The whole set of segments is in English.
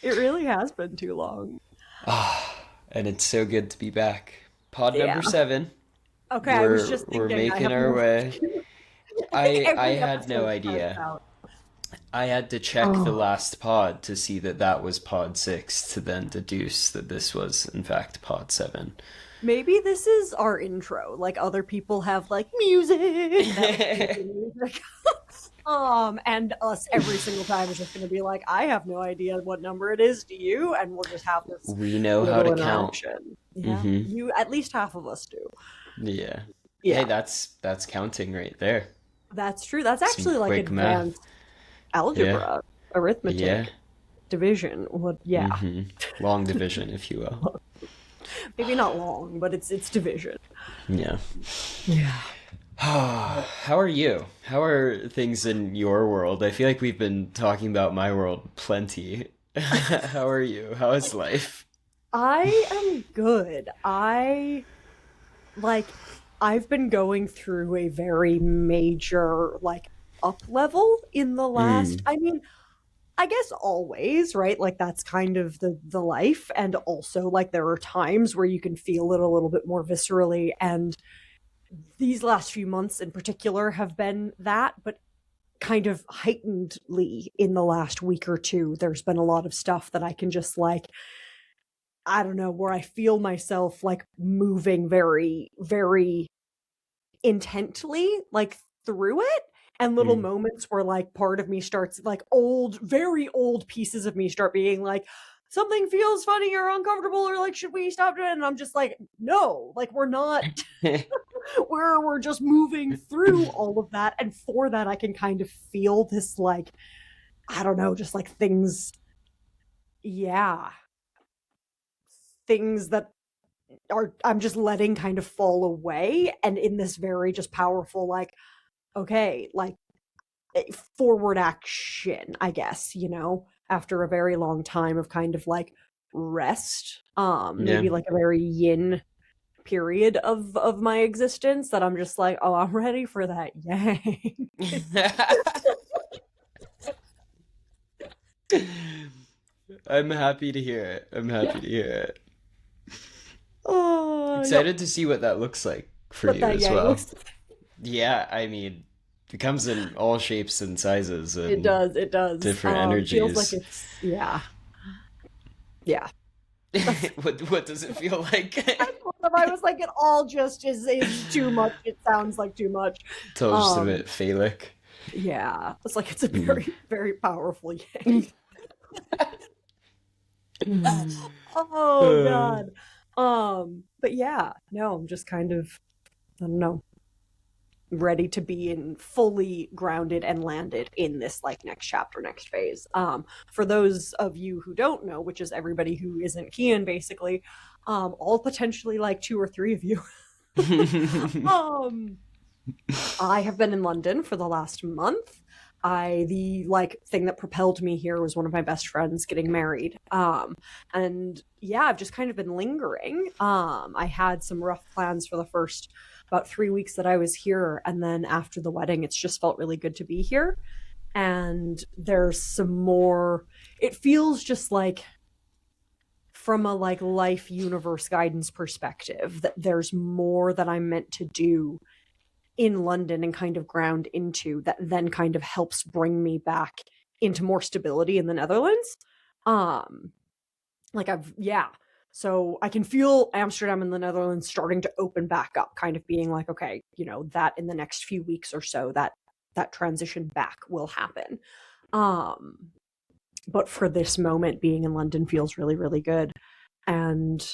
It really has been too long. Ah, and it's so good to be back. Pod number Yeah. 7. Okay, I was We're just we're thinking I making have our no way. I every had no episode starts idea. out. I had to check the Oh. last pod to see that that was pod 6 to then deduce that this was in fact pod 7. Maybe this is our intro. Like other people have like music that like music. And us every single time is just gonna be like, I have no idea what number it is, do you? And we'll just have this We know how little to count. interaction. Yeah. Mhm. You at least half of us do. Yeah. Hey, Yeah. that's counting right there. That's true. That's Some actually like quick math. advanced Yeah. algebra, Yeah. arithmetic, division. What yeah. Mhm. Long division, if you will. Maybe not long, but it's division. Yeah. Yeah. How are you? How are things in your world? I feel like we've been talking about my world plenty. How are you? How is life? I am good. Like I've been going through a very major like up level in the last Mm, I mean, I guess always, right? Like that's kind of the life and also like there are times where you can feel it a little bit more viscerally and these last few months in particular have been that, but kind of heightenedly in the last week or two there's been a lot of stuff that I can just like I don't know where I feel myself like moving very very intently like through it and little mm. moments where like part of me starts like old very old pieces of me start being like something feels funny or uncomfortable or like should we stop doing it and I'm just like no like we're not we're just moving through all of that and for that I can kind of feel this like I don't know just like things yeah things that are I'm just letting kind of fall away and in this very just powerful like okay like forward action, I guess, after a very long time of kind of like rest. Yeah. Maybe like a very yin period of my existence that I'm just like, oh, I'm ready for that. Yay. I'm happy to hear it. I'm happy to hear it. Oh, yep. Excited to see what that looks like for What you that as yang well. looks Yeah, I mean, it comes in all shapes and sizes it and does, it does. different Feels like energies. it's yeah. Yeah. That's What does it feel like? I was like it all just is too much. It sounds like too much. It's all just a Um bit phallic. yeah. It's like it's a Mm. very, very powerful yang. Oh Uh, god. But yeah, no, I'm just kind of I don't know, ready to be in fully grounded and landed in this like next chapter, next phase. For those of you who don't know, which is everybody who isn't Kian basically, all potentially like two or three of you. um I have been in London for the last month. The like thing that propelled me here was one of my best friends getting married. And yeah, I've just kind of been lingering. I had some rough plans for the first about 3 weeks that I was here, and then after the wedding, it's just felt really good to be here. And there's some more. It feels just like from a like life universe guidance perspective that there's more that I'm meant to do in London and kind of ground into that then kind of helps bring me back into more stability in the Netherlands. Um like I've yeah. So I can feel Amsterdam and the Netherlands starting to open back up, kind of being like, okay, that in the next few weeks or so that transition back will happen. Um but for this moment being in London feels really, really good. And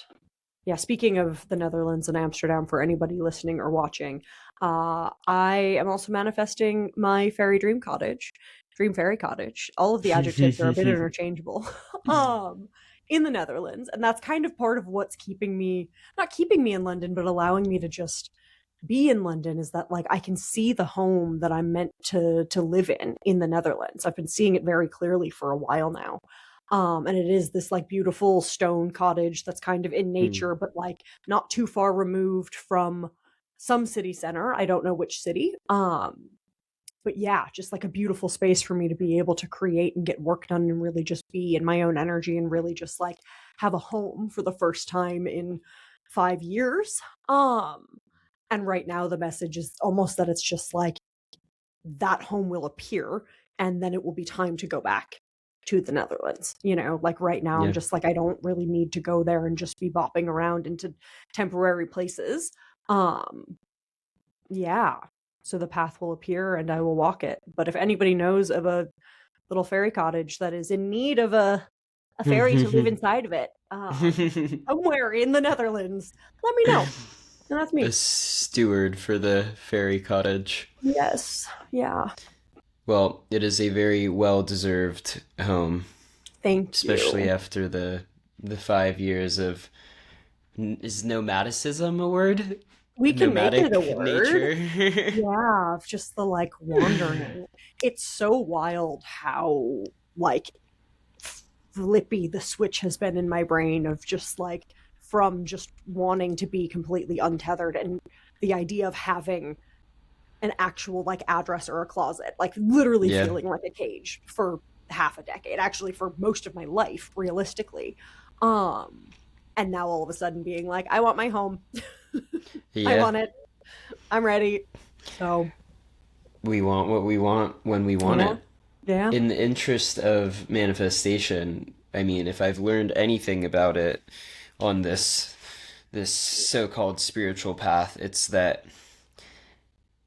yeah, speaking of the Netherlands and Amsterdam, for anybody listening or watching, I am also manifesting my fairy dream cottage, dream fairy cottage. All of the adjectives are a bit interchangeable. um, in the Netherlands, and that's kind of part of what's keeping me, not keeping me in London, but allowing me to just be in London. Is that like I can see the home that I'm meant to live in the Netherlands. I've been seeing it very clearly for a while now. And it is this like beautiful stone cottage that's kind of in mm, nature, but like not too far removed from some city center. I don't know which city. but yeah, just like a beautiful space for me to be able to create and get work done and really just be in my own energy and really just like have a home for the first time in 5 years. Um, and right now the message is almost that it's just like that home will appear and then it will be time to go back to the Netherlands. Like right now I'm Yeah. just like I don't really need to go there and just be bopping around into temporary places. Um yeah. So the path will appear and I will walk it. But if anybody knows of a little fairy cottage that is in need of a fairy to live inside of it, somewhere in the Netherlands, let me know. And that's A me. steward for the fairy cottage. Yes. Yeah. Well, it is a very well deserved home, Thank especially you. after the 5 years of is nomadicism a word? We can make it a Nomadic word. nature. Yeah, of just the like wandering. It's so wild how like flippy the switch has been in my brain of just like from just wanting to be completely untethered and the idea of having an actual like address or a closet, like literally Yeah. feeling like a cage for half a decade, actually for most of my life, realistically. Um, and now all of a sudden being like, I want my home. I Yeah. want it. I'm ready. So We want what we want when we want yeah, it. yeah. In the interest of manifestation, I mean, if I've learned anything about it on this so-called spiritual path, it's that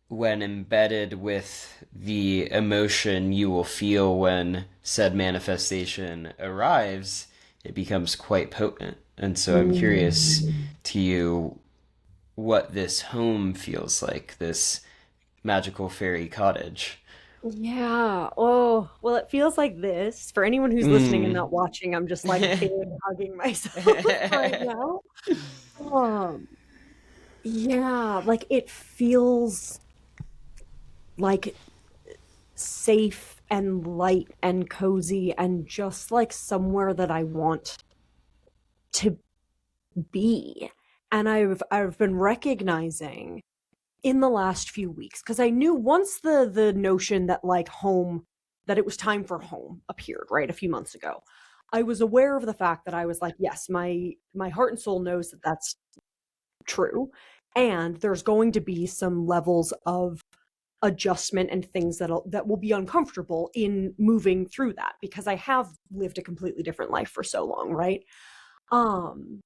when embedded with the emotion you will feel when said manifestation arrives, it becomes quite potent. And so I'm curious Mm. to you what this home feels like, this magical fairy cottage. Yeah. Oh, well, it feels like this. For anyone who's listening and Mm. not watching, I'm just like big hugging myself right now. Um, yeah, like it feels like safe and light and cozy and just like somewhere that I want to be. And I've been recognizing in the last few weeks because I knew once the notion that like home that it was time for home appeared, right, a few months ago. I was aware of the fact that I was like, yes, my heart and soul knows that that's true, and there's going to be some levels of adjustment and things that will be uncomfortable in moving through that because I have lived a completely different life for so long, right? Um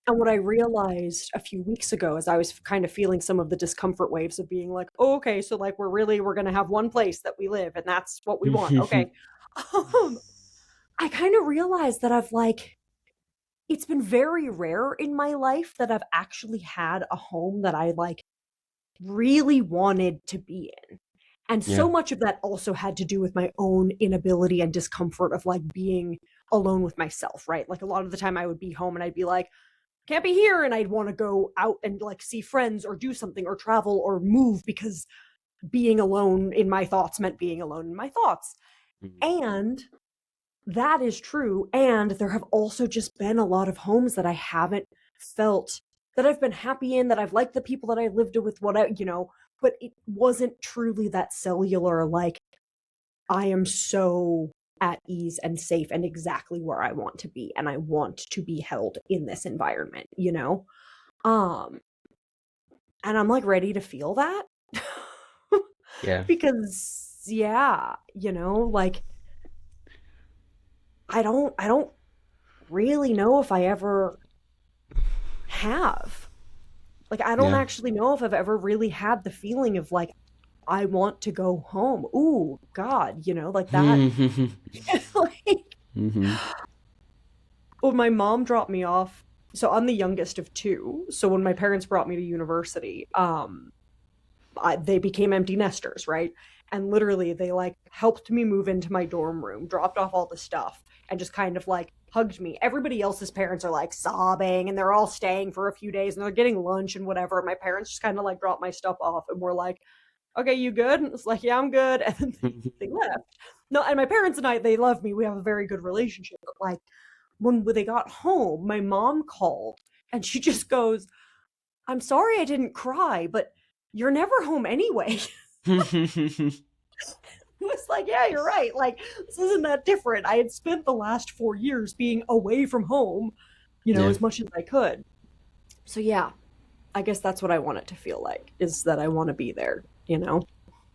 and what I realized a few weeks ago as I was kind of feeling some of the discomfort waves of being like, oh, okay, so like we're gonna have one place that we live and that's what we want. Okay. Um, I kind of realized that I've like it's been very rare in my life that I've actually had a home that I like really wanted to be in. And Yeah. so much of that also had to do with my own inability and discomfort of like being alone with myself, right? Like a lot of the time I would be home and I'd be like, can't be here. And I'd want to go out and like see friends or do something or travel or move because being alone in my thoughts meant being alone in my thoughts. And that is true. And there have also just been a lot of homes that I haven't felt that I've been happy in, that I've liked the people that I lived with, but it wasn't truly that cellular, like, I am so at ease and safe and exactly where I want to be. And I want to be held in this environment? Um, and I'm like ready to feel that Yeah. because, yeah, like, I don't really know if I ever have. Like, I don't Yeah. actually know if I've ever really had the feeling of like, I want to go home. Ooh, God, like that. Like, Hmm. when my mom dropped me off, so I'm the youngest of two. So when my parents brought me to university, they became empty nesters, right? And literally, they like helped me move into my dorm room, dropped off all the stuff, and just kind of like hugged me. Everybody else's parents are like sobbing and they're all staying for a few days and they're getting lunch and whatever. My parents just kind of like dropped my stuff off and were like, okay, you good? And it's like, yeah, I'm good. And then they left. No, and my parents and I, they love me. We have a very good relationship. But like, when they got home, my mom called and she just goes, I'm sorry I didn't cry, but you're never home anyway. It was like, yeah, you're right. Like, this isn't that different. I had spent the last 4 years being away from home, Yeah, as much as I could. So yeah, I guess that's what I want it to feel like, is that I want to be there.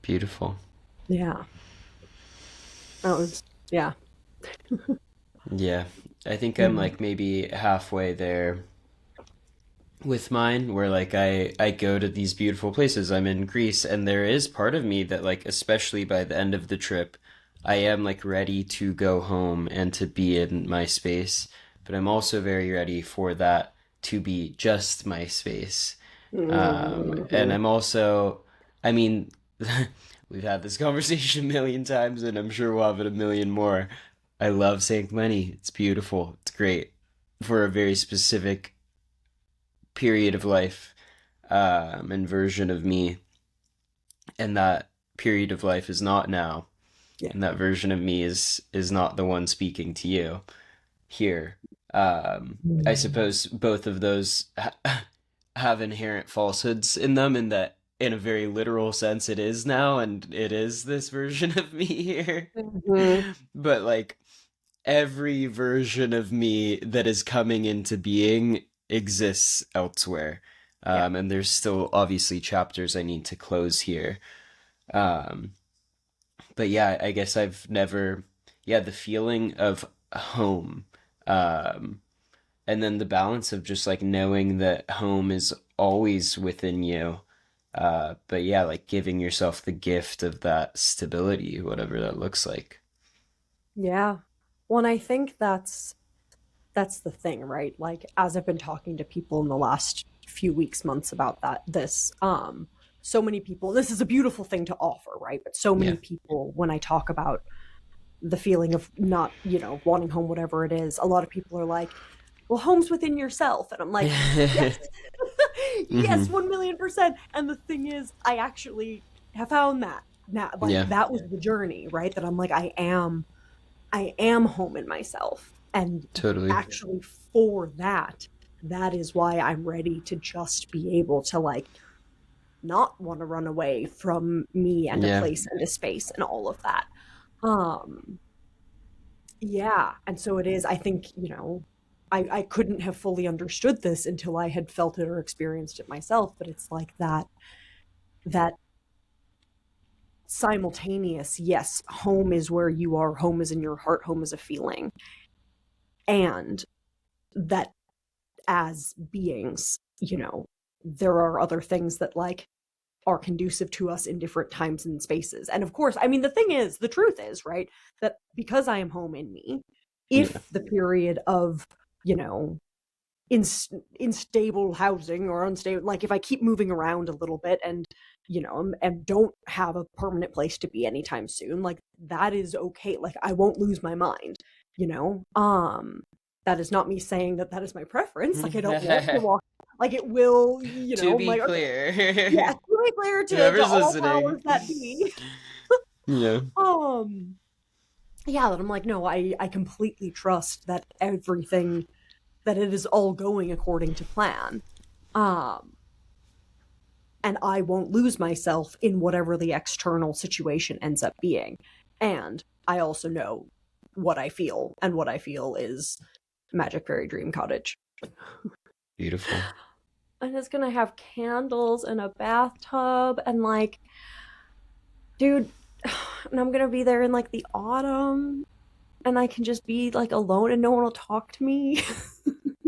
beautiful. Yeah. That was, yeah. Yeah, I think I'm Mm. like maybe halfway there with mine, where like I go to these beautiful places. I'm in Greece, and there is part of me that like, especially by the end of the trip, I am like ready to go home and to be in my space, but I'm also very ready for that to be just my space. And Mhm. I'm also, I mean, we've had this conversation a million times, and I'm sure we'll have it a million more. I love Saint Clemente. It's beautiful. It's great for a very specific period of life, and version of me. And that period of life is not now. Yeah. And that version of me is not the one speaking to you here. I Mm. suppose both of those have inherent falsehoods in them, in that in a very literal sense it is now, and it is this version of me here. Mhm. But like every version of me that is coming into being exists elsewhere. Yeah. And there's still obviously chapters I need to close here. Um, but yeah, I guess I've never, yeah, the feeling of home. Um, and then the balance of just like knowing that home is always within you. But yeah, like giving yourself the gift of that stability, whatever that looks like. Yeah. Well, and I think that's the thing, right? Like, as I've been talking to people in the last few weeks, months about so many people, this is a beautiful thing to offer, right? But so Yeah. many people, when I talk about the feeling of not, wanting home, whatever it is, a lot of people are like, well, home's within yourself. And I'm like, yes, yes, Hmm. 1,000,000%. And the thing is, I actually have found that now, like, Yeah, that was the journey, right? That I'm like, I am home in myself. And totally. actually, for that, that is why I'm ready to just be able to, like, not want to run away from me and a Yeah. place and a space and all of that. Um, yeah. And so it is, I think, I couldn't have fully understood this until I had felt it or experienced it myself. But it's like that simultaneous, yes, home is where you are, home is in your heart, home is a feeling. And that as beings, there are other things that like are conducive to us in different times and spaces. And of course, I mean, the truth is, right, that because I am home in me, Yeah. if the period of, you know, unstable housing or unstable, like if I keep moving around a little bit and, and don't have a permanent place to be anytime soon, like that is okay. Like I won't lose my mind, you know? That is not me saying that that is my preference. Like I don't want to walk, like it will, To I'm be like, okay, clear, yeah, really clear to whoever's all listening. powers that be. Yeah. um, yeah, that I'm like, no, I completely trust that that it is all going according to plan. Um, and I won't lose myself in whatever the external situation ends up being. And I also know what I feel, and what I feel is Magic Fairy Dream Cottage. Beautiful. And it's gonna have candles and a bathtub and like, dude, and I'm gonna be there in like the autumn, and I can just be like alone and no one will talk to me.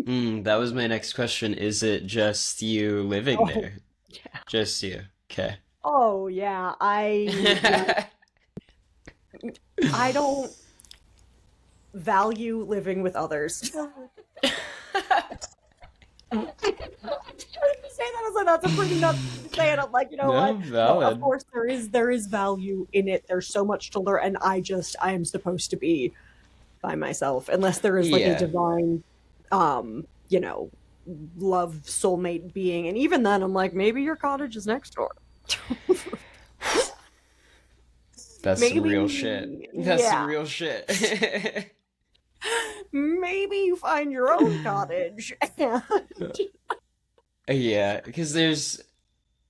That was my next question. Is it just you living Oh, there? yeah. Just you. Okay. Oh, yeah. I don't value living with others. I say that as like that's a pretty nuts thing to say, and I'm like, you know No, what? No, of valid. course there is value in it. There's so much to learn, and I am supposed to be by myself unless there is like a Yeah, divine, um, you know, love soulmate being, and even then, I'm like, maybe your cottage is next door. that's some real shit. Maybe, That's some yeah. real shit. Maybe you find your own cottage. And Yeah, because there's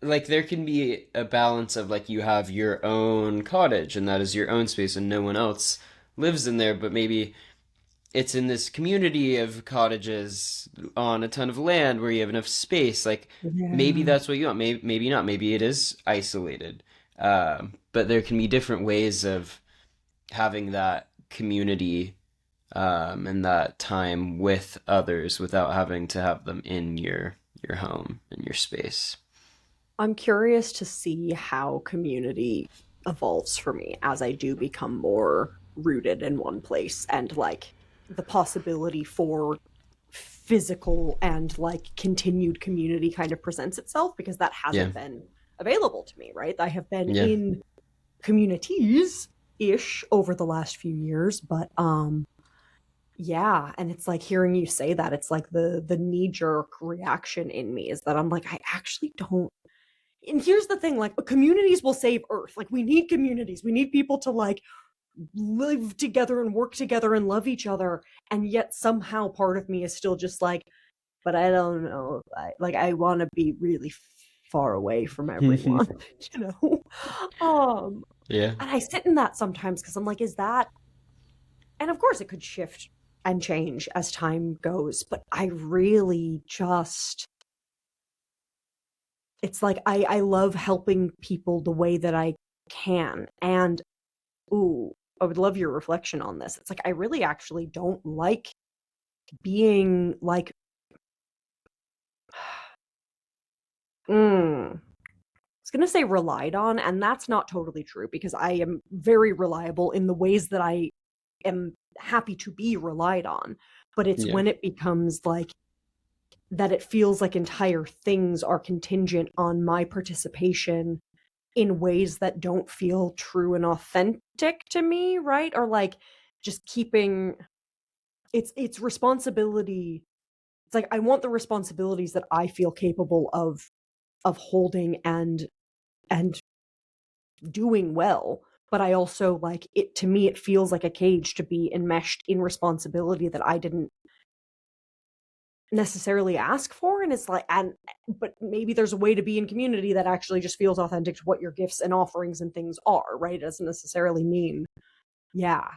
like there can be a balance of like you have your own cottage and that is your own space and no one else lives in there, but maybe it's in this community of cottages on a ton of land where you have enough space. Like maybe Yeah. that's what you want. Maybe not. Maybe it is isolated. But there can be different ways of having that community and that time with others without having to have them in your home and your space. I'm curious to see how community evolves for me as I do become more rooted in one place and like the possibility for physical and like continued community kind of presents itself because that Yeah, hasn't been available to me, right? I have been yeah, in communities ish over the last few years, but yeah, and it's like hearing you say that it's like the knee jerk reaction in me is that I'm like I actually don't. And here's the thing, like communities will save earth. Like we need communities, we need people to like live together and work together and love each other, and yet somehow part of me is still just like, but I don't know, I want to be really far away from everyone. you know um yeah, and I sit in that sometimes because I'm like, is that, and of course it could shift and change as time goes, but I really just, it's like I love helping people the way that I can. And ooh, I would love your reflection on this. It's like I really actually don't like being like I was gonna say relied on, and that's not totally true because I am very reliable in the ways that I am happy to be relied on. But it's yeah, when it becomes like that it feels like entire things are contingent on my participation in ways that don't feel true and authentic to me, right? Or like just keeping it's responsibility. It's like I want the responsibilities that I feel capable of holding and doing well, but I also like it, to me it feels like a cage to be enmeshed in responsibility that I didn't necessarily ask for. And it's like, and but maybe there's a way to be in community that actually just feels authentic to what your gifts and offerings and things are, right? It doesn't necessarily mean, yeah,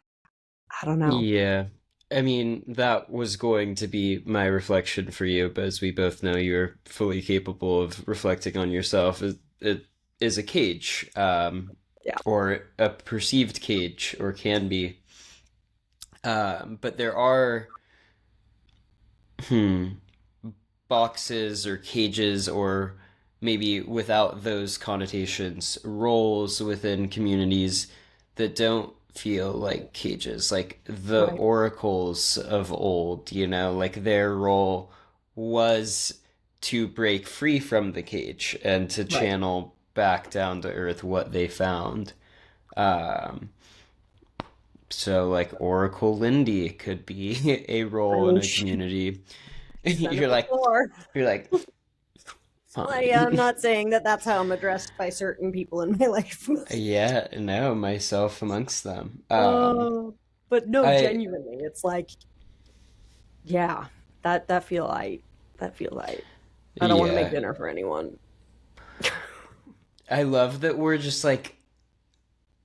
I don't know. yeah. I mean, that was going to be my reflection for you, but as we both know, you're fully capable of reflecting on yourself. It is a cage, Yeah, or a perceived cage, or can be. But there are, hmm, boxes or cages, or maybe without those connotations, roles within communities that don't feel like cages. Like the right, oracles of old, like their role was to break free from the cage and to right. channel back down to earth what they found. Um, so, like Oracle Lindy could be a I role in mean, a community. she's done it You're like, before. you're like, Like, I'm fine. not saying that that's how I'm addressed by certain people in my life. Yeah, no, myself amongst them. Oh, but no, I genuinely, it's like, yeah, that feel that feel I don't want to make yeah, dinner for anyone. I love that we're just like,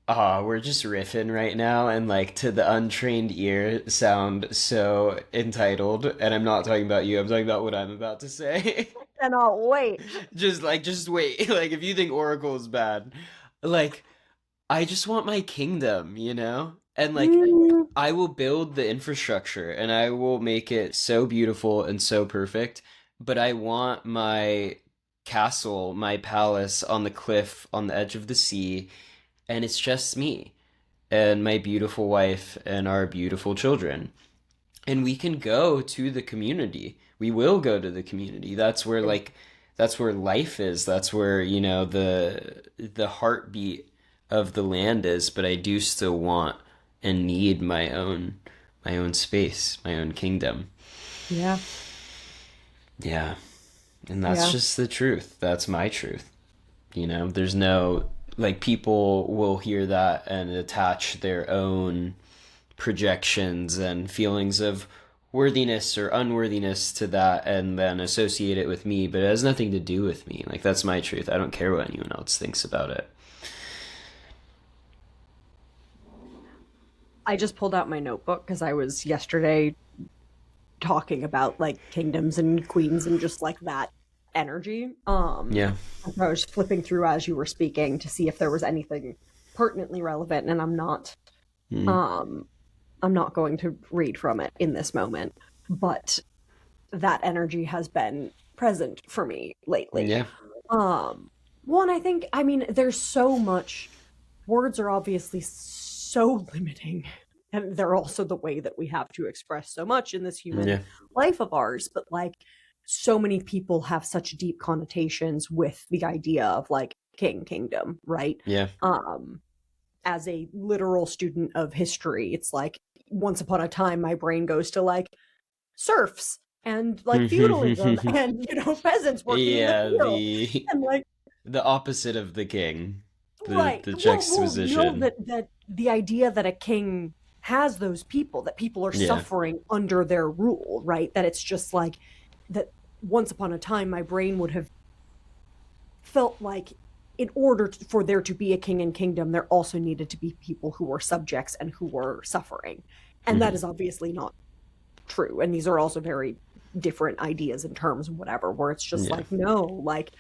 we're just riffing right now, and like to the untrained ear sound so entitled. And I'm not talking about you. I'm talking about what I'm about to say. Cannot wait. Just wait. Like if you think Oracle is bad, like I just want my kingdom, and like Mm, I will build the infrastructure and I will make it so beautiful and so perfect, but I want my castle, my palace on the cliff on the edge of the sea, and it's just me and my beautiful wife and our beautiful children. And we can go to the community. We will go to the community. That's where life is. That's where, the heartbeat of the land is, but I do still want and need my own space, my own kingdom. yeah, Yeah. And that's yeah, just the truth. That's my truth. There's no, like, people will hear that and attach their own projections and feelings of worthiness or unworthiness to that and then associate it with me, but it has nothing to do with me. Like, that's my truth. I don't care what anyone else thinks about it. I just pulled out my notebook because I was yesterday talking about like kingdoms and queens and just like that energy. Yeah. I was flipping through as you were speaking to see if there was anything pertinently relevant, and Mm. um I'm not going to read from it in this moment, but that energy has been present for me lately. Yeah. Um One, I think, I mean, there's so much, words are obviously so limiting, and they're also the way that we have to express so much in this human Yeah. life of ours, but like so many people have such deep connotations with the idea of like kingdom, right? Yeah. um as a literal student of history, it's like once upon a time my brain goes to like serfs and like feudalism and peasants working in the Yeah, field and like, the opposite of the king. right. The Well, no, juxtaposition. that the idea that a king has those people, that people are Yeah. suffering under their rule, right? That it's just like that once upon a time my brain would have felt like in order for there to be a king and kingdom, there also needed to be people who were subjects and who were suffering. And that Hmm. is obviously not true. And these are also very different ideas and terms and whatever, where it's just Yeah. like, no, like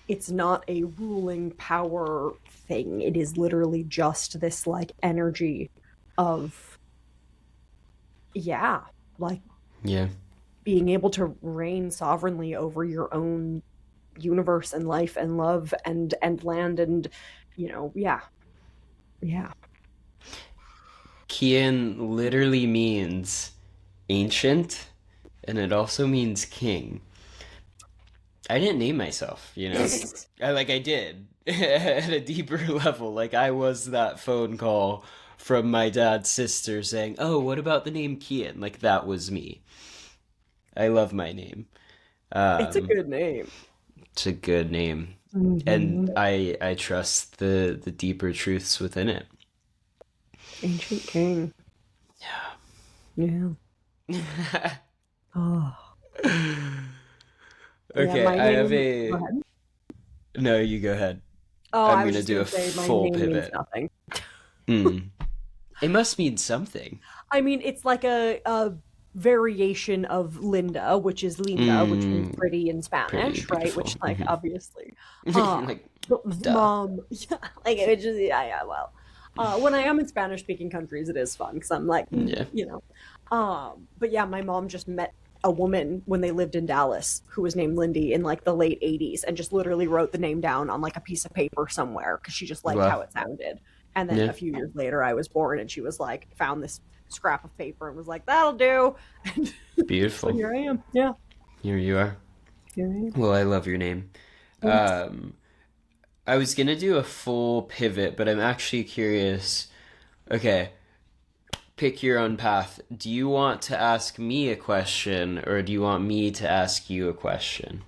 it's not a ruling power thing. It is literally just this like energy of, yeah, like Yeah. being able to reign sovereignly over your own universe and life and love and land and yeah, yeah. Kian literally means ancient, and it also means king. I didn't name myself, you know? I did at a deeper level. Like, I was that phone call from my dad's sister saying, "Oh, what about the name Kian?" Like, that was me. I love my name. It's a Um, good name. it's a good name. And Hmm. I trust the deeper truths within it. Ancient king. Yeah. Oh, yeah, Okay, my I have name, go a. ahead. No, you go ahead. Oh, I'm I was gonna just do gonna a say my full name means pivot. nothing. Hmm. It must mean something. I mean, it's like a variation of Linda, which is linda, which means Hmm. pretty in Pretty Spanish, right? beautiful. Which, like, Hmm. obviously, um Like, but duh. mom, yeah, like it just, yeah, yeah, well, when I am in Spanish speaking countries, it is fun because I'm like, Yeah. but yeah, my mom just met a woman when they lived in Dallas who was named Lindy in like the late 80s and just literally wrote the name down on like a piece of paper somewhere because she just liked Well. how it sounded. And then Yeah. a few years later, I was born, and she was like, found this scrap of paper and was like, "That'll do." And so Beautiful. here I am. Yeah, Here you are. here I am. Well, I love your name. Thanks. Um, I was gonna do a full pivot, but I'm actually curious. Okay, pick your own path. Do you want to ask me a question, or do you want me to ask you a question?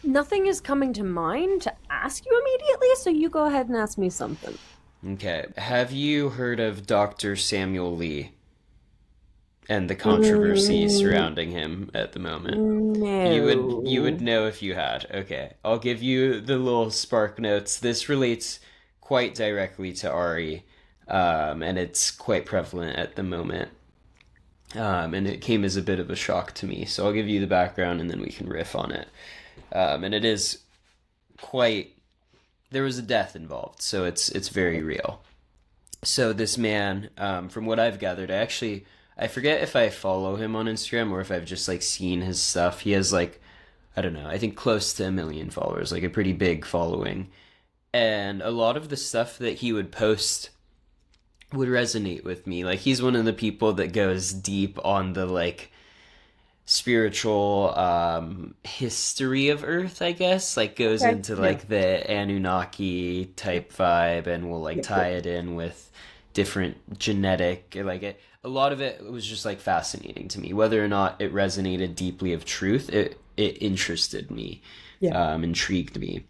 Nothing is coming to mind to ask you immediately, so you go ahead and ask me something. Okay. Have you heard of Dr. Samuel Lee and the controversy Mm, surrounding him at the moment? You would no. know if you had. Okay. I'll give you the little spark notes. This relates quite directly to Ari, and it's quite prevalent at the moment. And it came as a bit of a shock to me. So I'll give you the background and then we can riff on it. And it is quite. There was a death involved, so it's very real. So this man, from what I've gathered, I forget if I follow him on Instagram or if I've just like seen his stuff. He has like, I don't know, I think close to 1 million followers, like a pretty big following. And a lot of the stuff that he would post would resonate with me. Like, he's one of the people that goes deep on the like spiritual history of Earth, I guess. Like, goes Okay. into Yeah. like the Anunnaki Yep. type vibe and will like Yep. Yep. tie it in with different genetic, like a lot of it was just like fascinating to me. Whether or not it resonated deeply of truth, it interested me, Yeah. intrigued me.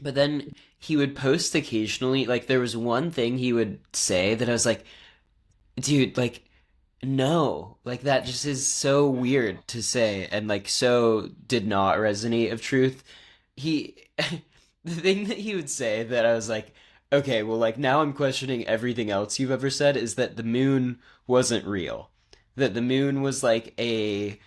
But then he would post occasionally, like there was one thing he would say that I was like, dude, like No, like that just is so weird to say and like so did not resonate of truth. He the thing that he would say that I was like, okay, well like now I'm questioning everything else you've ever said is that the moon wasn't real. That the moon was like a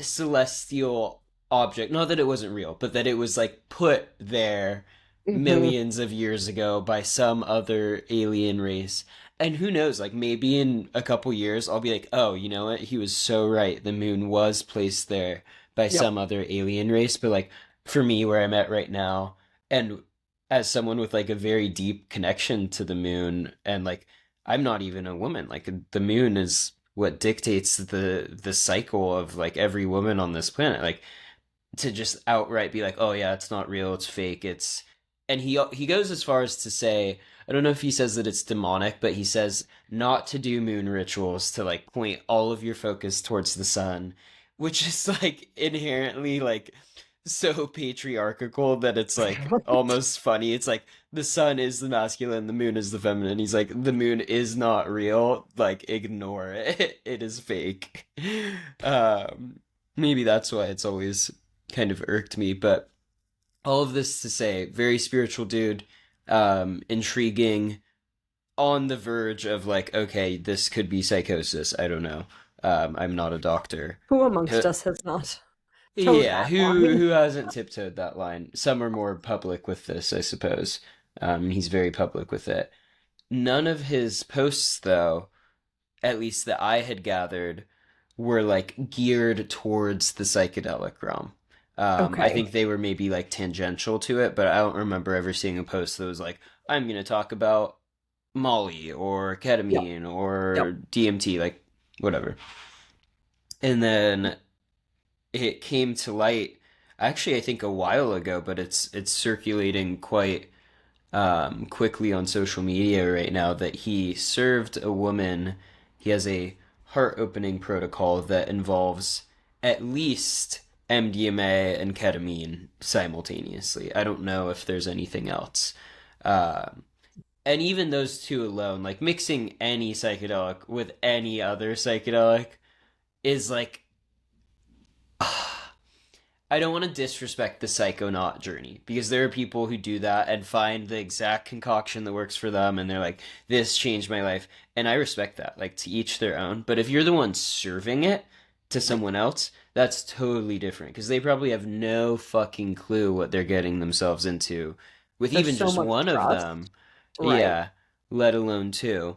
celestial object. Not that it wasn't real, but that it was like put there Hmm. millions of years ago by some other alien race. And who knows, like maybe in a couple years I'll be like, oh, you know what? He was so right. The moon was placed there by Yep. some other alien race. But like for me, where I'm at right now, and as someone with like a very deep connection to the moon, and like I'm not even a woman. Like the moon is what dictates the cycle of like every woman on this planet. Like to just outright be like, "Oh yeah, it's not real, it's fake, it's," and he goes as far as to say, I don't know if he says that it's demonic, but he says not to do moon rituals to like point all of your focus towards the sun, which is like inherently like so patriarchal that it's like almost funny. It's like the sun is the masculine, the moon is the feminine. He's like, the moon is not real. Like, ignore it. It is fake. Um, maybe that's why it's always kind of irked me. But all of this to say, very spiritual dude, intriguing, on the verge of like, okay, this could be psychosis. I don't know. I'm not a doctor. Who amongst us has not towed Yeah, that who line? hasn't tiptoed that line? Some are more public with this, I suppose. He's very public with it. None of his posts, though, at least that I had gathered, were like geared towards the psychedelic realm. I Okay. think they were maybe like tangential to it, but I don't remember ever seeing a post that was like, "I'm going to talk about Molly or Yep. ketamine Yep. or DMT," like whatever. And then it came to light actually I think a while ago, but it's circulating quite quickly on social media right now that he served a woman. He has a heart opening protocol that involves at least MDMA and ketamine simultaneously. I don't know if there's anything else. Uh, and even those two alone, like mixing any psychedelic with any other psychedelic, is like I don't want to disrespect the psychonaut journey because there are people who do that and find the exact concoction that works for them and they're like, this changed my life. And I respect that, like to each their own. But if you're the one serving it to Right. someone else, that's totally different because they probably have no fucking clue what they're getting themselves into with There's even so just much one of them. trust. Right. Yeah, let alone two.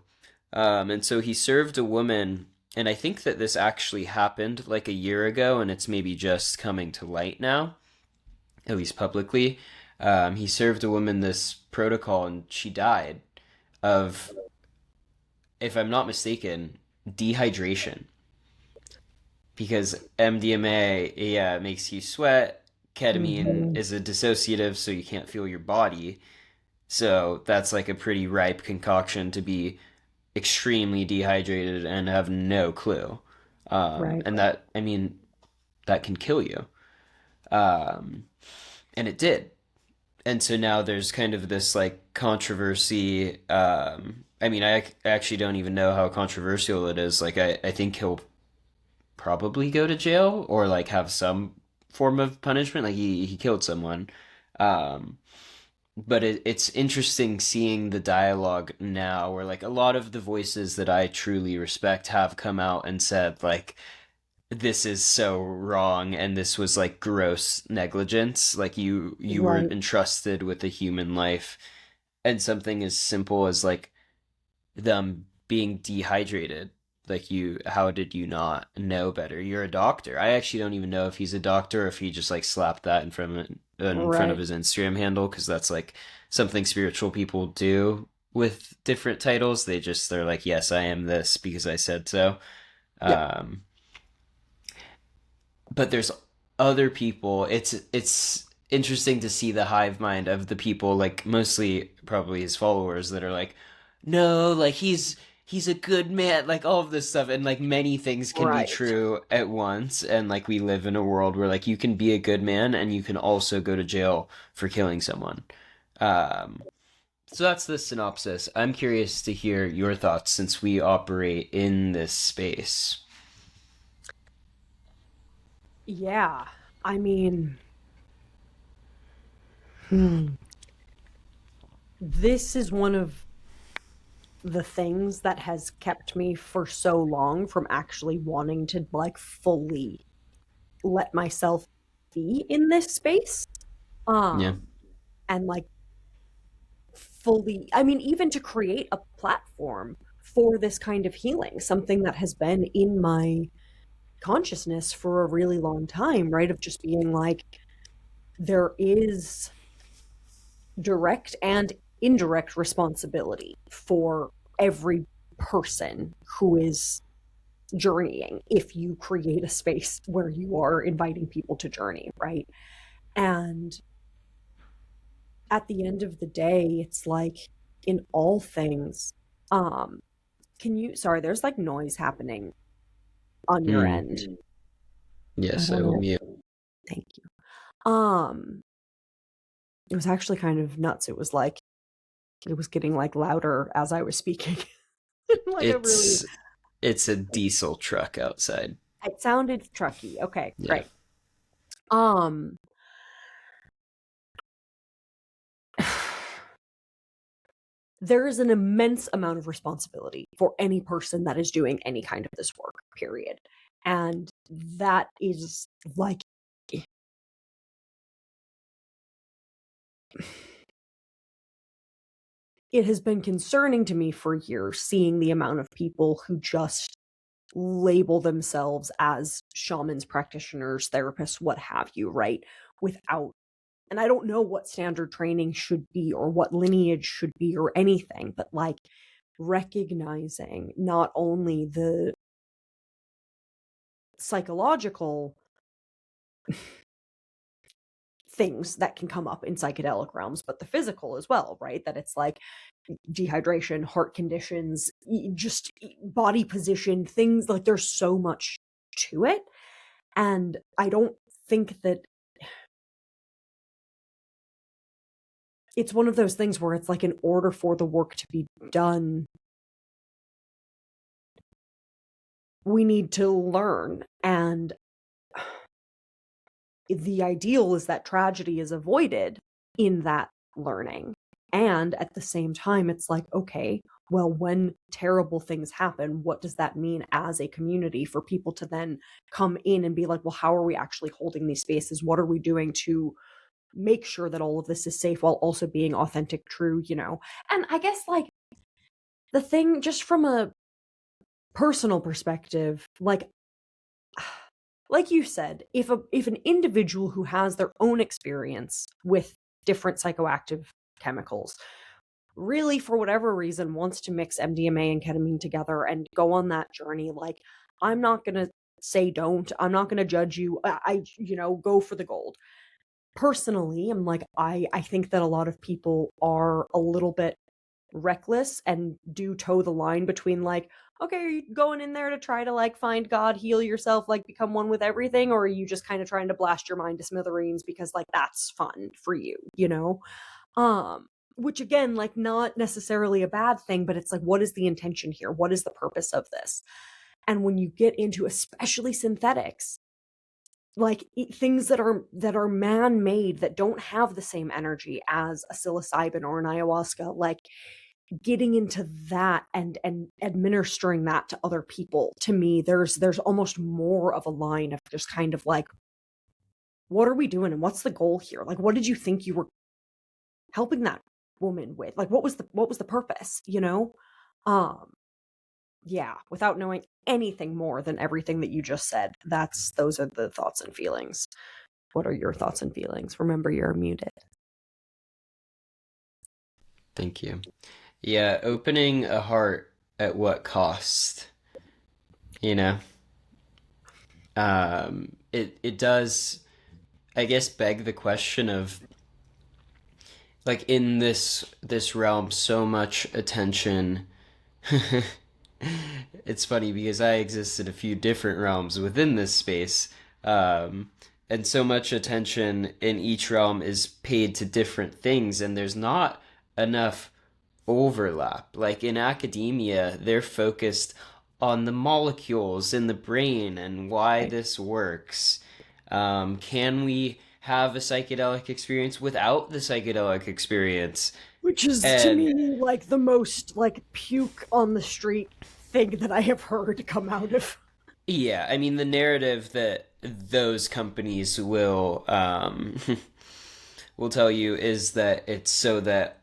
And so he served a woman, and I think that this actually happened like a year ago, and it's maybe just coming to light now, at least publicly. He served a woman this protocol, and she died of, if I'm not mistaken, dehydration. Because MDMA, yeah, it makes you sweat. Ketamine Hmm. is a dissociative, so you can't feel your body. So that's like a pretty ripe concoction to be extremely dehydrated and have no clue. Right. And that, I mean, that can kill you. Um, and it did. And so now there's kind of this like controversy. I mean, I actually don't even know how controversial it is. Like, I think he'll probably go to jail or like have some form of punishment. Like, he killed someone. Um, but it's interesting seeing the dialogue now where like a lot of the voices that I truly respect have come out and said like this is so wrong and this was like gross negligence, like you were Right. entrusted with a human life and something as simple as like them being dehydrated, like you, how did you not know better? You're a doctor. I actually don't even know if he's a doctor or if he just like slapped that in front of Right. his Instagram handle because that's like something spiritual people do with different titles. They're like, yes, I am this because I said so. Yep. um but there's other people. It's interesting to see the hive mind of the people, like mostly probably his followers, that are like, no, like he's a good man, like all of this stuff, and like many things can be Right. true at once, and like we live in a world where like you can be a good man and you can also go to jail for killing someone. Um, So that's the synopsis. I'm curious to hear your thoughts since we operate in this space. Yeah. I mean, hmm, this is one of the things that has kept me for so long from actually wanting to like fully let myself be in this space. Yeah. Um and like fully, I mean, even to create a platform for this kind of healing, something that has been in my consciousness for a really long time, right? Of just being like, there is direct and indirect responsibility for every person who is journeying if you create a space where you are inviting people to journey, right? And at the end of the day, it's like in all things, um, can you, sorry, there's like noise happening on your Mm. end. I Yes, I don't will know. mute. Thank you. It was actually kind of nuts. It was like it was getting like louder as I was speaking. Like a really, It's it's a diesel truck outside. it sounded trucky. Okay, Yeah. great. Um there is an immense amount of responsibility for any person that is doing any kind of this work, period. And that is like it has been concerning to me for years seeing the amount of people who just label themselves as shamans, practitioners, therapists, what have you, right? Without, and I don't know what standard training should be or what lineage should be or anything, but like recognizing not only the psychological things that can come up in psychedelic realms, but the physical as well, right? That it's like dehydration, heart conditions, just body position, things like there's so much to it. And I don't think that it's one of those things where it's like in order for the work to be done, we need to learn. And the ideal is that tragedy is avoided in that learning. And at the same time, it's like, okay, well, when terrible things happen, what does that mean as a community for people to then come in and be like, well, how are we actually holding these spaces? What are we doing to make sure that all of this is safe while also being authentic, true, you know? And I guess like the thing, just from a personal perspective, like you said, if an individual who has their own experience with different psychoactive chemicals really for whatever reason wants to mix MDMA and ketamine together and go on that journey, like I'm not going to say don't. I'm not going to judge you. You know, go for the gold. Personally, I'm like I think that a lot of people are a little bit reckless and do toe the line between like, okay, are you going in there to try to like find God, heal yourself, like become one with everything, or are you just kind of trying to blast your mind to smithereens because like that's fun for you, you know? Um which again, like not necessarily a bad thing, but it's like what is the intention here? What is the purpose of this? And when you get into especially synthetics, like things that are man-made that don't have the same energy as a psilocybin or an ayahuasca, like getting into that and administering that to other people, to me there's almost more of a line of just kind of like, what are we doing and what's the goal here? Like what did you think you were helping that woman with? Like what was the purpose, you know? um yeah, without knowing anything more than everything that you just said, those are the thoughts and feelings. What are your thoughts and feelings? Remember, you're muted. Thank you. Yeah, opening a heart at what cost? You know, it does, I guess, beg the question of like in this realm, so much attention. It's funny because I exist in a few different realms within this space, and so much attention in each realm is paid to different things, and there's not enough overlap. Like in academia, they're focused on the molecules in the brain and why Right. this works. Can we have a psychedelic experience without the psychedelic experience? Which is to And me like the most like puke on the street thing that I have heard come out of. yeah, I mean, the narrative that those companies will tell you is that it's so that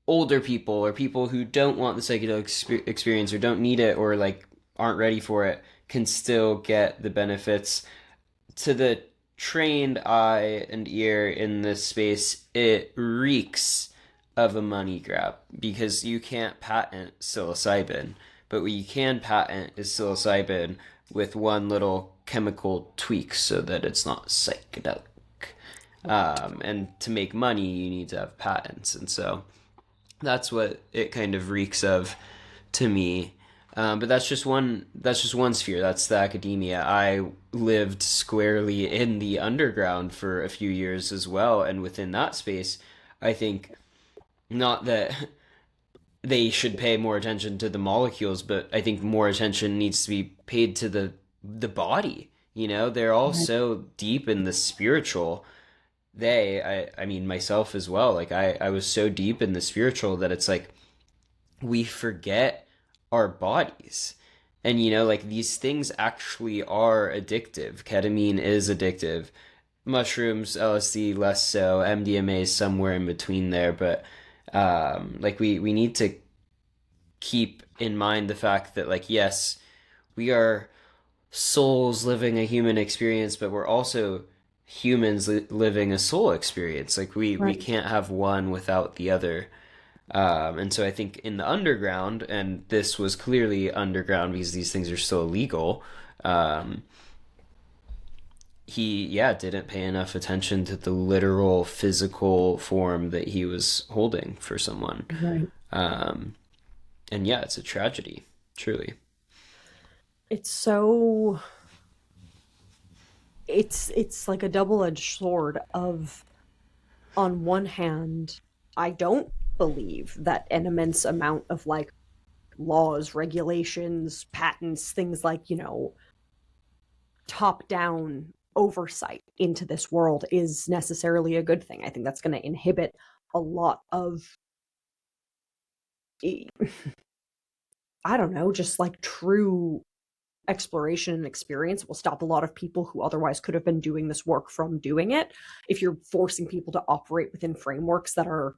older people or people who don't want the psychedelic experience or don't need it or like aren't ready for it can still get the benefits. To the trained eye and ear in this space, it reeks of a money grab because you can't patent psilocybin, but what you can patent is psilocybin with one little chemical tweak so that it's not psychedelic. Right. And to make money, you need to have patents, and so that's what it kind of reeks of to me. But that's just one. That's just one sphere. That's the academia. I lived squarely in the underground for a few years as well, and within that space, I think not that they should pay more attention to the molecules, but I think more attention needs to be paid to the body. You know, they're all Right. so deep in the spiritual. I mean myself as well. Like I was so deep in the spiritual that it's like we forget our bodies. And you know, like these things actually are addictive. Ketamine is addictive. Mushrooms, LSD less so. MDMA is somewhere in between there, but like we need to keep in mind the fact that like yes, we are souls living a human experience, but we're also humans living a soul experience. Like we Right. can't have one without the other. And so I think in the underground, and this was clearly underground because these things are still illegal, um, he, yeah, didn't pay enough attention to the literal physical form that he was holding for someone. Right. Um, and yeah, it's a tragedy, truly. It's so it's like a double-edged sword of on one hand, I don't believe that an immense amount of like laws, regulations, patents, things like, top down oversight into this world is necessarily a good thing. I think that's going to inhibit a lot of, I don't know, just like true exploration and experience. It will stop a lot of people who otherwise could have been doing this work from doing it if you're forcing people to operate within frameworks that are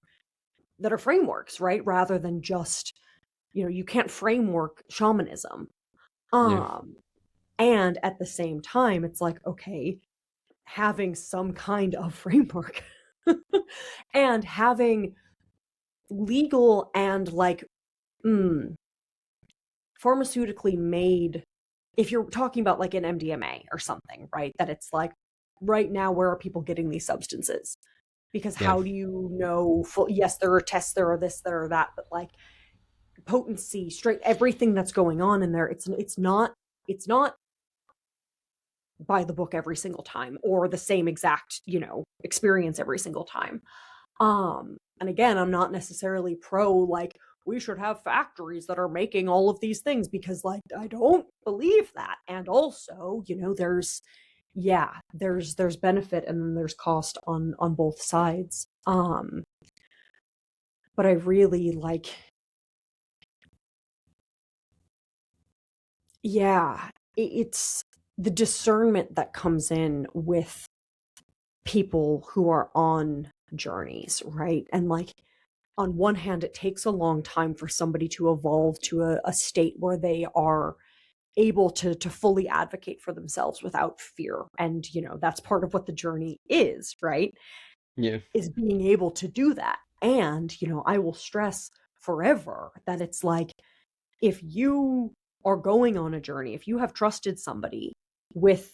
frameworks, right? Rather than just, you can't framework shamanism. Yeah. Um, and at the same time, it's like, okay, having some kind of framework and having legal and like mm, pharmaceutically made, if you're talking about like an MDMA or something, right? That it's like, right now, where are people getting these substances? Because Yeah. how do you know full, yes, there are tests, there are this, there are that, but like potency, straight everything that's going on in there, it's not by the book every single time or the same exact, experience every single time. And again, I'm not necessarily pro like we should have factories that are making all of these things because like I don't believe that. And also, there's benefit and then there's cost on both sides. But I really like, yeah, it's the discernment that comes in with people who are on journeys, right? And like on one hand, it takes a long time for somebody to evolve to a state where they are able to fully advocate for themselves without fear. And, that's part of what the journey is, right? Yeah. Is being able to do that. And, I will stress forever that it's like if you are going on a journey, if you have trusted somebody with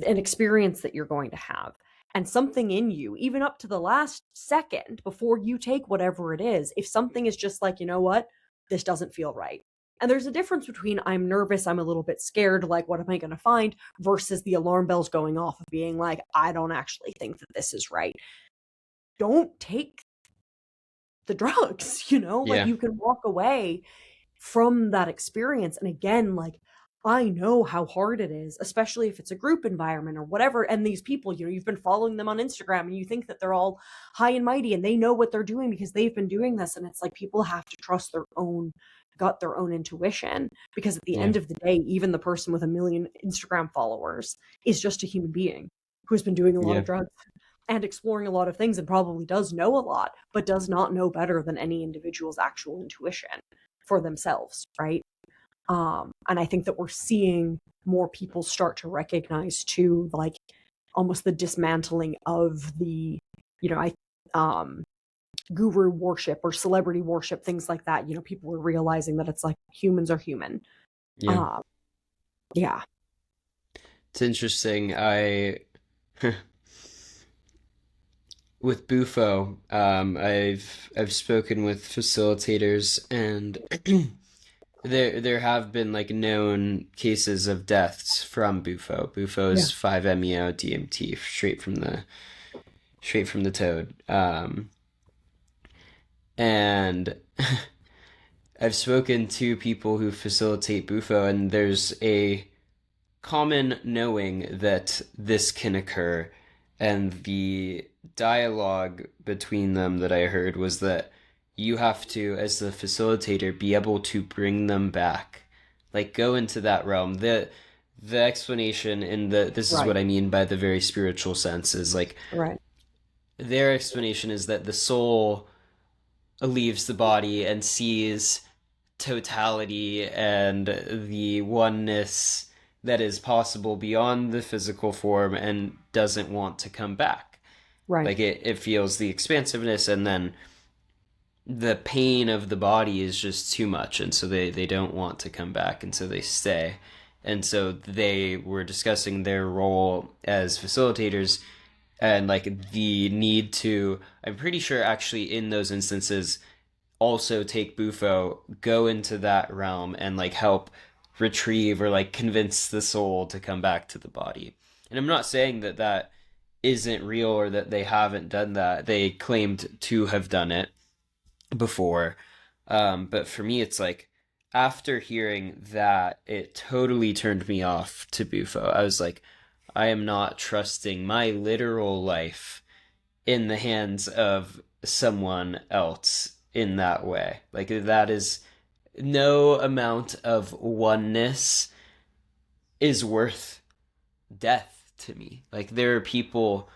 an experience that you're going to have and something in you, even up to the last second before you take whatever it is, if something is just like, you know what, this doesn't feel right. And there's a difference between I'm nervous, I'm a little bit scared, like, what am I going to find, versus the alarm bells going off of being like, I don't actually think that this is right. Don't take the drugs, you know? Like Yeah. you can walk away from that experience. And again, like I know how hard it is, especially if it's a group environment or whatever. And these people, you know, you've been following them on Instagram and you think that they're all high and mighty and they know what they're doing because they've been doing this. And it's like people have to trust their own gut, their own intuition. Because at the Yeah. end of the day, even the person with a million Instagram followers is just a human being who's been doing a lot Yeah. of drugs and exploring a lot of things and probably does know a lot, but does not know better than any individual's actual intuition for themselves, right? And I think that we're seeing more people start to recognize too, like almost the dismantling of the, you know, I guru worship or celebrity worship, things like that. You know, people are realizing that it's like humans are human. Yeah. Um, yeah, It's interesting. I with Bufo, I've spoken with facilitators, and there have been like known cases of deaths from Bufo. Bufo yeah, is 5-MeO DMT, straight from the toad. And I've spoken to people who facilitate Bufo, and there's a common knowing that this can occur, and the dialogue between them that I heard was that you have to, as the facilitator, be able to bring them back, like go into that realm. The explanation in the this is right, what I mean by the very spiritual sense is like right, their explanation is that the soul leaves the body and sees totality and the oneness that is possible beyond the physical form and doesn't want to come back. right, Like it feels the expansiveness, and then the pain of the body is just too much, and so they don't want to come back, and so they stay. And so they were discussing their role as facilitators and like the need to, I'm pretty sure actually in those instances, also take Bufo, go into that realm and like help retrieve or like convince the soul to come back to the body. And I'm not saying that that isn't real or that they haven't done that. They claimed to have done it before. But for me, it's like after hearing that, it totally turned me off to Bufo. I was like, I am not trusting my literal life in the hands of someone else in that way. Like that is no amount of oneness is worth death to me. Like there are people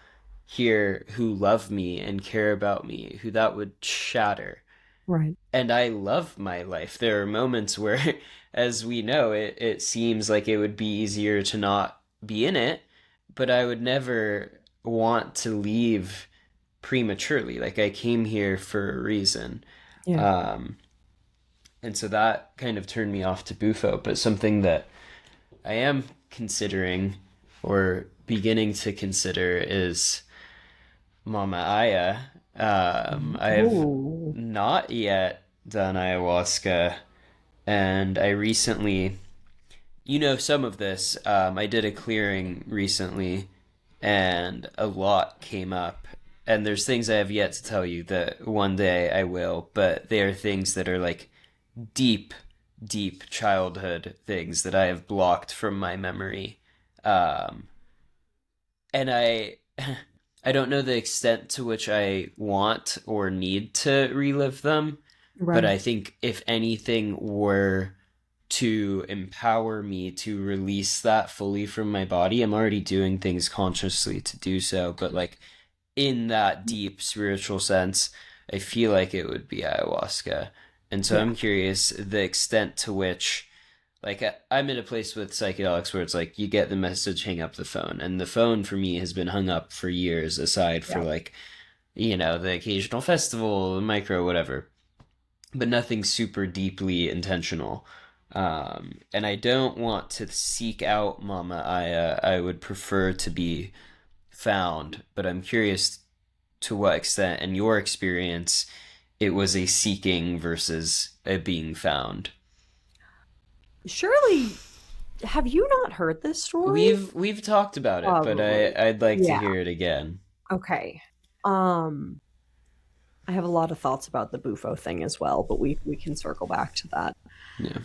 here who love me and care about me who that would shatter. right. And I love my life. There are moments where, as we know, it seems like it would be easier to not be in it, but I would never want to leave prematurely. Like I came here for a reason. Yeah. Um, and so that kind of turned me off to Bufo, but something that I am considering or beginning to consider is Mama Aya. I've Oh, not yet done ayahuasca, and I recently, you know, some of this, I did a clearing recently, and a lot came up. And there's things I have yet to tell you that one day I will, but they are things that are like deep, deep childhood things that I have blocked from my memory. Um, and I don't know the extent to which I want or need to relive them, but right. I think if anything were to empower me to release that fully from my body, I'm already doing things consciously to do so, but like in that deep spiritual sense, I feel like it would be ayahuasca. And so Yeah. I'm curious the extent to which, like, I'm in a place with psychedelics where it's like you get the message, hang up the phone. And the phone for me has been hung up for years, aside for Yeah. like, you know, the occasional festival, micro, whatever, but nothing super deeply intentional. And I don't want to seek out Mama Aya. I would prefer to be found, but I'm curious to what extent, in your experience, it was a seeking versus a being found. Surely, have you not heard this story? We've talked about it, but Probably. I'd like to Yeah. hear it again. Okay. Um, I have a lot of thoughts about the bufo thing as well, but we can circle back to that. Yeah.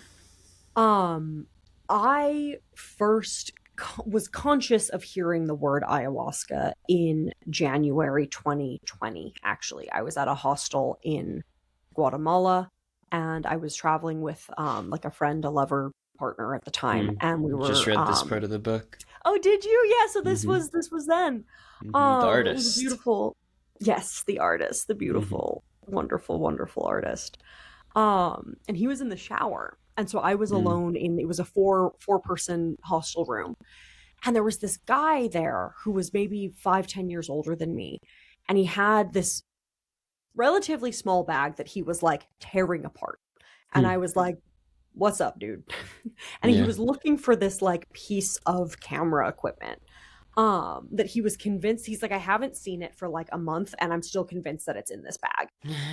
Um, I first was conscious of hearing the word ayahuasca in January 2020. Actually, I was at a hostel in Guatemala, and I was traveling with like a friend, a lover partner at the time, Mm. and we Just were read this part of the book. oh, did you? Yeah, so Hmm. this was then. The It was a artist. beautiful, yes, the artist, the Hmm. beautiful, wonderful, wonderful artist. And he was in the shower. And so I was Mm. alone in, it was a four person hostel room. And there was this guy there who was maybe 5, 10 years older than me. And he had this relatively small bag that he was like tearing apart. And Hmm. I was like, what's up, dude? And he Yeah. was looking for this like piece of camera equipment that he was convinced, he's like, I haven't seen it for like a month and I'm still convinced that it's in this bag.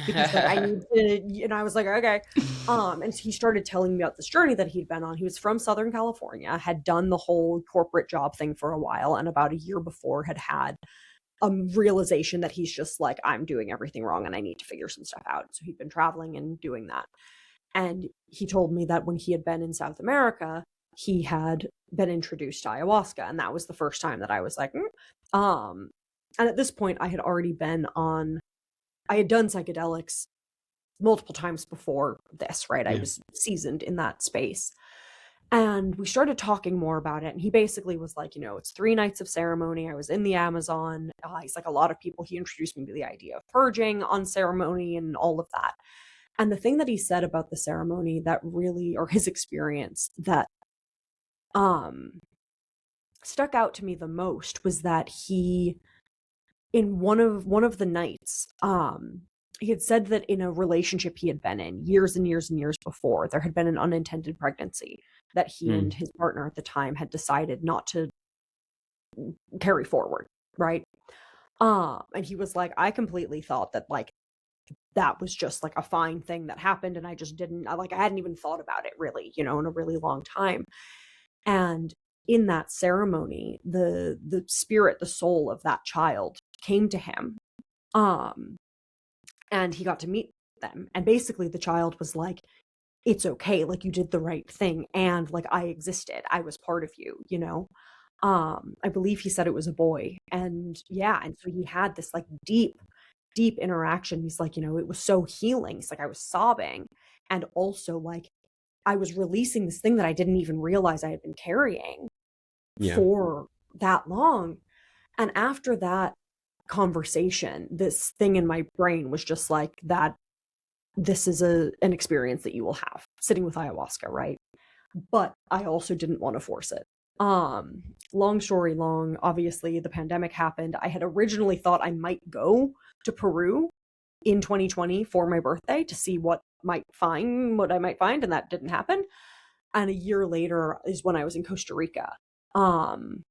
He's like, I need to, and I was like, okay. And so he started telling me about this journey that he'd been on. He was from Southern California, had done the whole corporate job thing for a while, and about a year before had had a realization that he's just like, I'm doing everything wrong and I need to figure some stuff out. So he'd been traveling and doing that. And he told me that when he had been in South America, he had been introduced to ayahuasca. And that was the first time that I was like, mm. And at this point, I had done psychedelics multiple times before this, right? I Yeah. was seasoned in that space. And we started talking more about it. And he basically was like, it's 3 nights of ceremony. I was in the Amazon. He's like, a lot of people, he introduced me to the idea of purging on ceremony and all of that. And the thing that he said about the ceremony that really, or his experience that um stuck out to me the most was that he, in one of the nights, he had said that in a relationship he had been in years and years and years before, there had been an unintended pregnancy that he Mm. and his partner at the time had decided not to carry forward, right? And he was like, I completely thought that like that was just like a fine thing that happened, and I just didn't, I hadn't even thought about it really, in a really long time. And in that ceremony, the spirit, the soul of that child came to him, um and he got to meet them, and basically the child was like, it's okay, like you did the right thing, and like I existed, I was part of you. I believe he said it was a boy. And yeah, and so he had this like deep interaction. He's like, it was so healing. He's like, I was sobbing, and also like I was releasing this thing that I didn't even realize I had been carrying Yeah. for that long. And after that conversation, this thing in my brain was just like, that this is an experience that you will have sitting with ayahuasca, right? But I also didn't want to force it. Long story long, obviously the pandemic happened. I had originally thought I might go to Peru in 2020 for my birthday to see what I might find, and that didn't happen. And a year later is when I was in Costa Rica. Um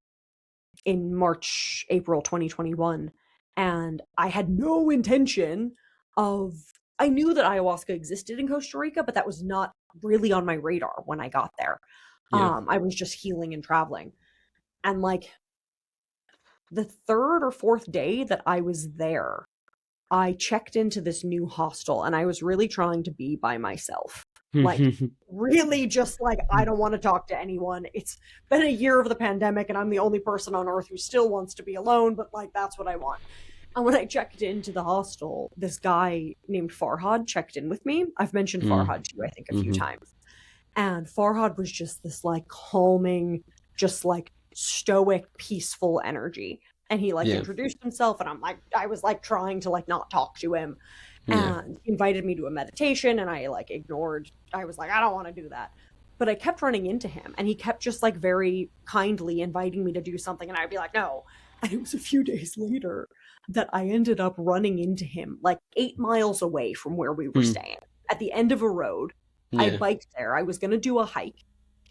in March, April 2021. And I had no intention of, I knew that ayahuasca existed in Costa Rica, but that was not really on my radar when I got there. Yeah. I was just healing and traveling. And like the third or fourth day that I was there, I checked into this new hostel and I was really trying to be by myself. Like, really just like, I don't want to talk to anyone. It's been a year of the pandemic and I'm the only person on earth who still wants to be alone, but like, that's what I want. And when I checked into the hostel, this guy named Farhad checked in with me. I've mentioned Mm. Farhad to you, I think, a few Hmm. times. And Farhad was just this like calming, just like stoic, peaceful energy. And he like Yeah. introduced himself, and I was like trying to like not talk to him, Yeah. and invited me to a meditation, and I like ignored. I was like, I don't want to do that. But I kept running into him, and he kept just like very kindly inviting me to do something, and I'd be like, no. And it was a few days later that I ended up running into him like 8 miles away from where we were Mm. staying at the end of a road. I Yeah. biked there. I was going to do a hike,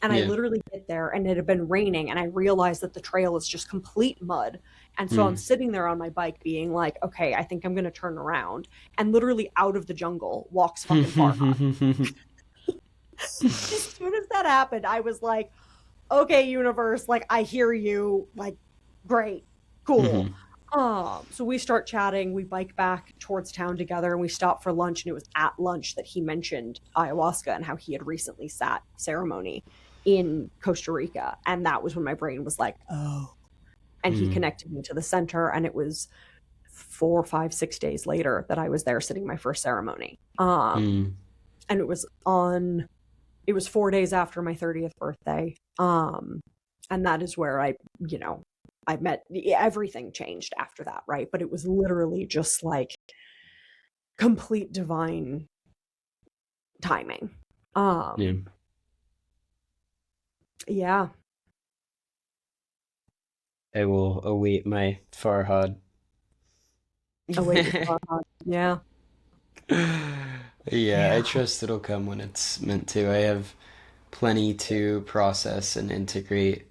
and I Yeah. literally get there and it had been raining, and I realized that the trail is just complete mud. And so I'm Mm. sitting there on my bike being like, okay, I think I'm going to turn around. And literally out of the jungle walks fucking Farhad. As soon as that happened, I was like, okay, universe, like I hear you, like great, cool. Mhm. So we start chatting, we bike back towards town together, and we stop for lunch. And it was at lunch that he mentioned ayahuasca and how he had recently sat ceremony in Costa Rica. And that was when my brain was like, oh. And he Mm, connected me to the center. And it was 4, 5, 6 days later that I was there sitting my first ceremony. mm, And it was 4 days after my 30th birthday. And that is where you know, I met, everything changed after that, right? But it was literally just like complete divine timing. yeah. Um, yeah, I will await my Farhad. await your thought. Yeah, Yeah, I yeah, trust it'll come when it's meant to. I have plenty to process and integrate,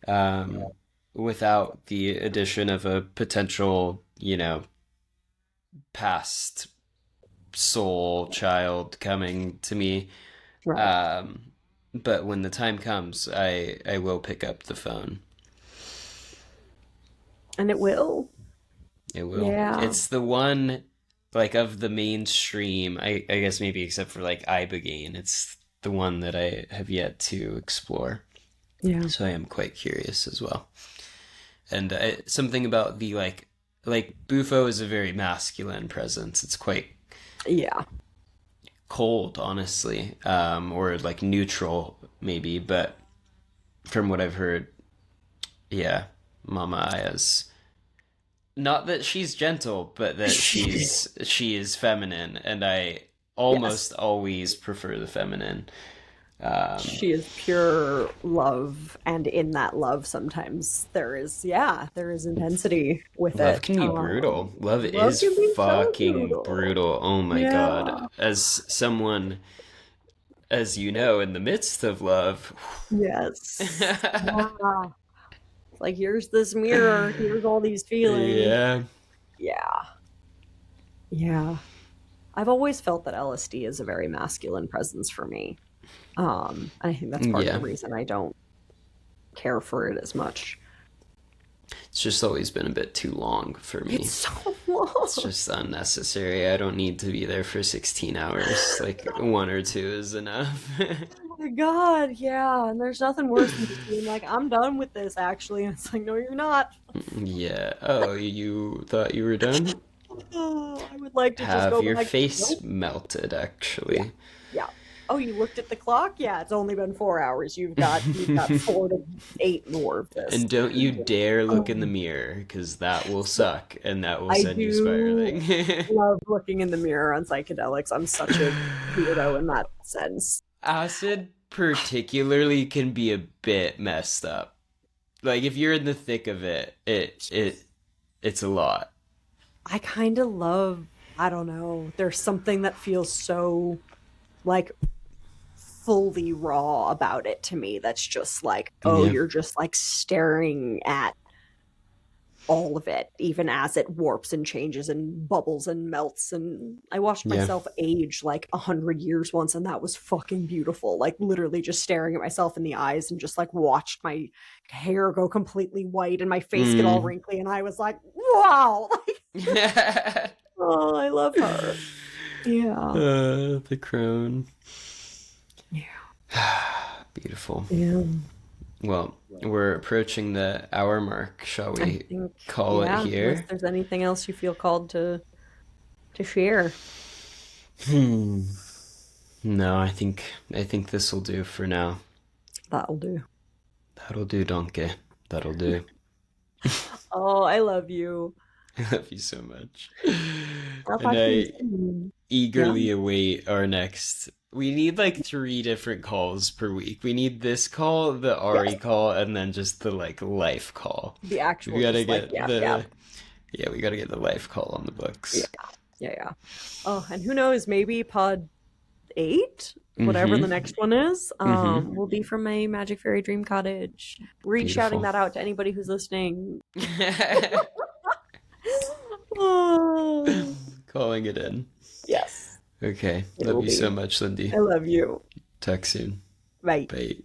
um, without the addition of a potential, past soul child coming to me. right. Um, but when the time comes, I will pick up the phone. And it will. It will. Yeah, It's the one, like, of the mainstream, I guess maybe except for like Ibogaine, it's the one that I have yet to explore. yeah, So I am quite curious as well. And something about the like Bufo is a very masculine presence. It's quite yeah. cold, honestly, or like neutral maybe. But from what I've heard, yeah, Mama Aya's not that she's gentle, but that she is feminine, and I Yes. almost always prefer the feminine. Um, She is pure love, and in that love, sometimes there is intensity with Love it. can be brutal. Love Love is can be so fucking brutal. brutal. Oh my God. Yeah. As someone, as you know, in the midst of love, Yes. Yeah. It's like, here's this mirror, here's all these feelings. yeah, Yeah. Yeah. I've always felt that LSD is a very masculine presence for me. And I think that's part of the yeah. reason I don't care for it as much. It's just always been a bit too long for It's me. so It's long. just unnecessary. I don't need to be there for 16 hours. Like one or two is enough. Oh my God, yeah. And there's nothing worse than just being like, I'm done with this, actually. And it's like, no, you're not. Yeah. Oh, you thought you were done? Oh, I would like to just Have go your back. face Nope. melted, Yeah, actually. yeah. Oh, you looked at the clock? Yeah, it's only been 4 hours. You've got 4 to 8 more of this. And don't you dare look in the Um, mirror, because that will so suck and that will I send you do spiraling. love looking in the mirror on psychedelics. I'm such a weirdo in that sense. Acid, particularly, can be a bit messed up. Like, if you're in the thick of it, it's a lot. I kind of love, I don't know, there's something that feels so like fully raw about it to me that's just like, oh, Yeah. you're just like staring at all of it, even as it warps and changes and bubbles and melts. And I watched Yeah. myself age like 100 years once, and that was fucking beautiful. Like literally just staring at myself in the eyes and just like watched my hair go completely white and my face get all Mm. wrinkly. And I was like, wow, like, oh, I love her. Yeah. The crone. Yeah. Beautiful. Yeah. Well, we're approaching the hour mark. Shall I we think, call it yeah, unless here? there's anything else you feel called to share. Hmm. No, I think this will do for now. That'll do. That'll do, donkey. That'll do. Oh, I love you. I love you so much. I'll And talk to you I soon. Yeah. eagerly await our next. We need like three different calls per week. We need this call, the Yes. Ari call, and then just the like life call. The We actual, gotta just like, get yeah, yeah, the Yeah, we gotta get the life call on the yeah, books. yeah, yeah. Oh, and who knows, maybe pod 8, whatever the Mm-hmm. next one is, Mm-hmm. will be from my Magic Fairy Dream Cottage. Read shouting Beautiful. that out to anybody who's listening. Oh, Calling it in. yes, Okay. it Love will you so be. much, Lindy. I love you. Talk soon. Bye. Bye.